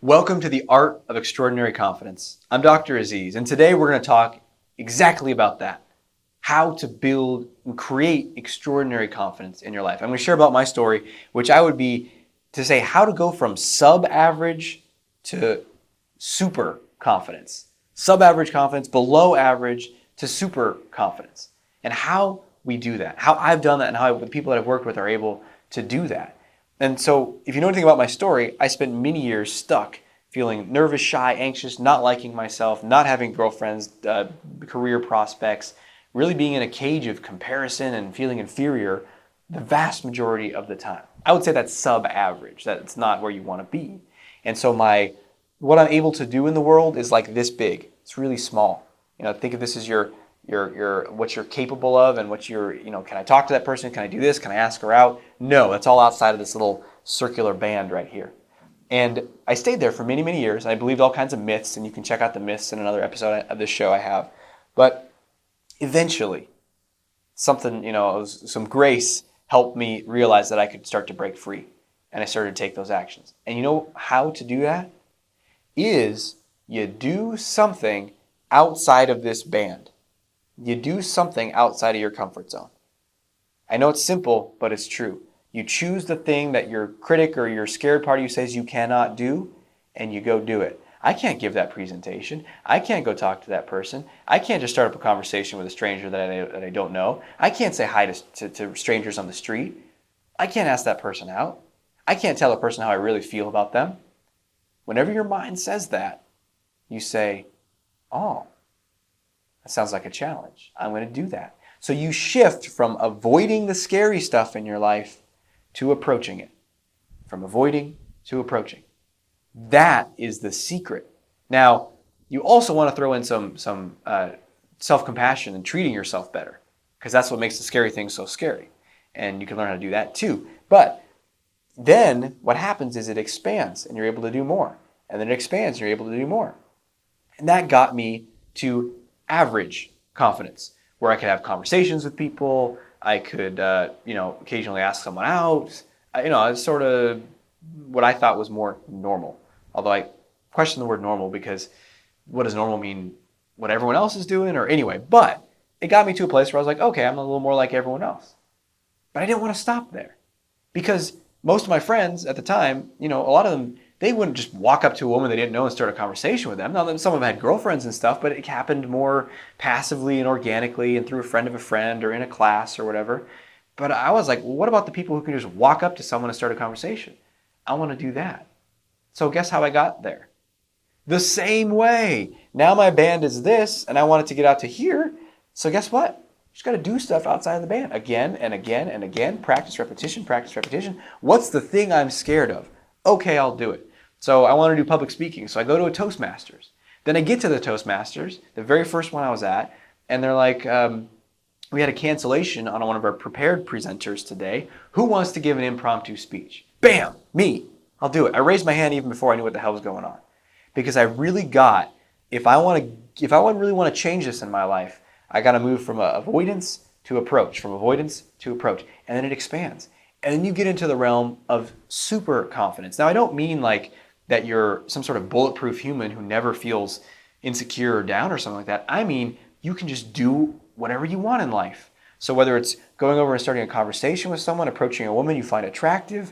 Welcome to the Art of Extraordinary Confidence. I'm Dr. Aziz, and today we're going to talk exactly about that. How to build and create extraordinary confidence in your life. I'm going to share about my story, which I would be to say how to go from sub-average to super confidence. Sub-average confidence, below average to super confidence. And how we do that. How I've done that and how the people that I've worked with are able to do that. And so, if you know anything about my story, I spent many years stuck, feeling nervous, shy, anxious, not liking myself, not having girlfriends, career prospects, really being in a cage of comparison and feeling inferior the vast majority of the time. I would say that's sub-average, that's not where you want to be. And so what I'm able to do in the world is like this big. It's really small. Think of this as your what you're capable of and what can I talk to that person? Can I do this? Can I ask her out? No, that's all outside of this little circular band right here. And I stayed there for many, many years. I believed all kinds of myths, and you can check out the myths in another episode of this show I have. But eventually, some grace helped me realize that I could start to break free. And I started to take those actions. And you know how to do that? Is you do something outside of this band. You do something outside of your comfort zone. I know it's simple, but it's true. You choose the thing that your critic or your scared part of you says you cannot do, and you go do it. I can't give that presentation. I can't go talk to that person. I can't just start up a conversation with a stranger that I don't know. I can't say hi to strangers on the street. I can't ask that person out. I can't tell a person how I really feel about them. Whenever your mind says that, you say, oh, that sounds like a challenge. I'm going to do that. So you shift from avoiding the scary stuff in your life to approaching it. From avoiding to approaching. That is the secret. Now, you also want to throw in some self-compassion and treating yourself better, because that's what makes the scary things so scary. And you can learn how to do that too. But then what happens is it expands and you're able to do more. And then it expands and you're able to do more. And that got me to average confidence, where I could have conversations with people. I could, occasionally ask someone out. It's sort of what I thought was more normal. Although I question the word normal, because what does normal mean? What everyone else is doing? Or anyway, but it got me to a place where I was like, okay, I'm a little more like everyone else. But I didn't want to stop there, because most of my friends at the time, a lot of them, they wouldn't just walk up to a woman they didn't know and start a conversation with them. Now, some of them had girlfriends and stuff, but it happened more passively and organically and through a friend of a friend or in a class or whatever. But I was like, well, what about the people who can just walk up to someone and start a conversation? I want to do that. So guess how I got there? The same way. Now my band is this, and I want it to get out to here. So guess what? You just got to do stuff outside of the band again and again and again. Practice, repetition, practice, repetition. What's the thing I'm scared of? Okay, I'll do it. So I want to do public speaking. So I go to a Toastmasters. Then I get to the Toastmasters, the very first one I was at, and they're like, we had a cancellation on one of our prepared presenters today. Who wants to give an impromptu speech? Bam! Me. I'll do it. I raised my hand even before I knew what the hell was going on. Because I really got, if I really want to change this in my life, I got to move from avoidance to approach, from avoidance to approach. And then it expands. And then you get into the realm of super confidence. Now, I don't mean like that you're some sort of bulletproof human who never feels insecure or down or something like that. I mean, you can just do whatever you want in life. So whether it's going over and starting a conversation with someone, approaching a woman you find attractive,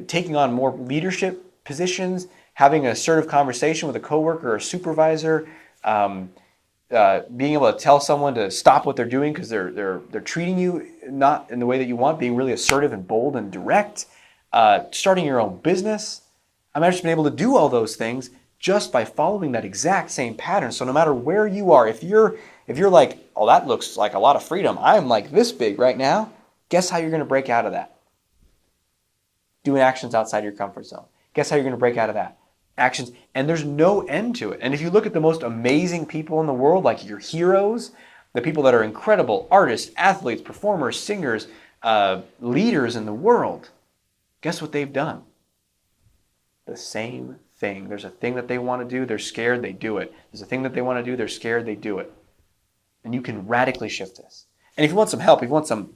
taking on more leadership positions, having an assertive conversation with a coworker or a supervisor, being able to tell someone to stop what they're doing because they're treating you not in the way that you want, being really assertive and bold and direct, starting your own business. I've just been able to do all those things just by following that exact same pattern. So no matter where you are, if you're like, oh, that looks like a lot of freedom, I'm like this big right now, guess how you're going to break out of that? Doing actions outside your comfort zone. Guess how you're going to break out of that? Actions, and there's no end to it. And if you look at the most amazing people in the world, like your heroes, the people that are incredible artists, athletes, performers, singers, leaders in the world, guess what they've done? The same thing. There's a thing that they want to do, they're scared, they do it. There's a thing that they want to do, they're scared, they do it. And you can radically shift this. And if you want some help, if you want some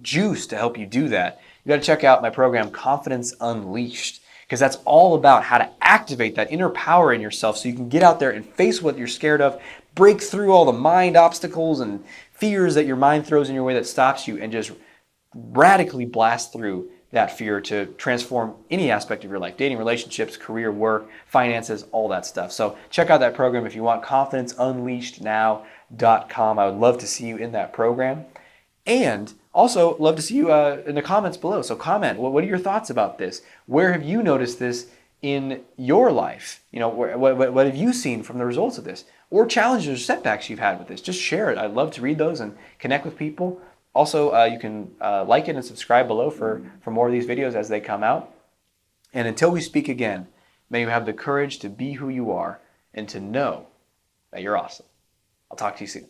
juice to help you do that, you got to check out my program, Confidence Unleashed. because that's all about how to activate that inner power in yourself so you can get out there and face what you're scared of, break through all the mind obstacles and fears that your mind throws in your way that stops you, and just radically blast through that fear to transform any aspect of your life: dating, relationships, career, work, finances, all that stuff. So check out that program if you want, confidenceunleashednow.com. I would love to see you in that program. And also love to see you in the comments below. So comment, what are your thoughts about this? Where have you noticed this in your life? You know, what have you seen from the results of this? Or challenges or setbacks you've had with this? Just share it. I'd love to read those and connect with people. Also, you can like it and subscribe below for more of these videos as they come out. And until we speak again, may you have the courage to be who you are and to know that you're awesome. I'll talk to you soon.